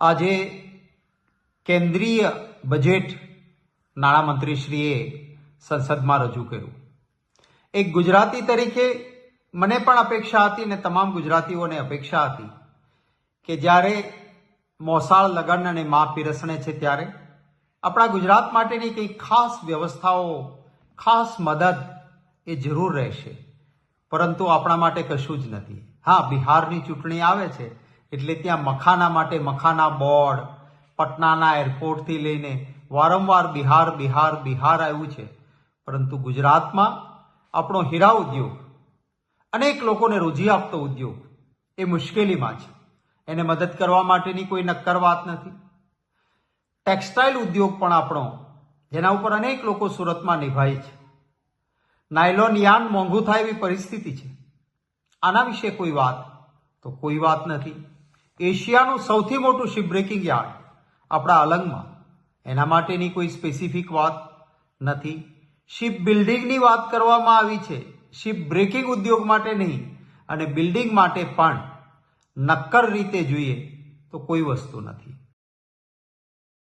આજે કેન્દ્રીય બજેટ નાણામંત્રીશ્રીએ સંસદમાં રજૂ કર્યું. એક ગુજરાતી તરીકે મને પણ અપેક્ષા હતી ને તમામ ગુજરાતીઓને અપેક્ષા હતી કે જ્યારે મોસાળ લગ્ન અને મા પીરસણે છે ત્યારે આપણા ગુજરાત માટેની કંઈક ખાસ વ્યવસ્થાઓ, ખાસ મદદ એ જરૂર રહેશે. પરંતુ આપણા માટે કશું જ નથી. હા, બિહારની ચૂંટણી આવે છે એટલે ત્યાં મખાના માટે મખાના બોર્ડ, પટનાના એરપોર્ટથી લઈને વારંવાર બિહાર બિહાર બિહાર આવ્યું છે. પરંતુ ગુજરાતમાં આપણો હીરા ઉદ્યોગ, અનેક લોકોને રોજી આપતો ઉદ્યોગ એ મુશ્કેલીમાં છે. એને મદદ કરવા માટેની કોઈ નક્કર વાત નથી. ટેક્સટાઇલ ઉદ્યોગ પણ આપણો, જેના ઉપર અનેક લોકો સુરતમાં નિભાય છે. નાયલોન યાર્ન મોંઘું થાય એવી પરિસ્થિતિ છે. આના વિશે કોઈ વાત તો કોઈ વાત નથી. એશિયાનું સૌથી મોટું શિપ બ્રેકિંગ યાર્ડ આપણા અલંગમાં, એના માટેની કોઈ સ્પેસિફિક વાત નથી. શિપ બિલ્ડિંગની વાત કરવામાં આવી છે, શિપ બ્રેકિંગ ઉદ્યોગ માટે નહીં. અને બિલ્ડિંગ માટે પણ નક્કર રીતે જોઈએ તો કોઈ વસ્તુ નથી.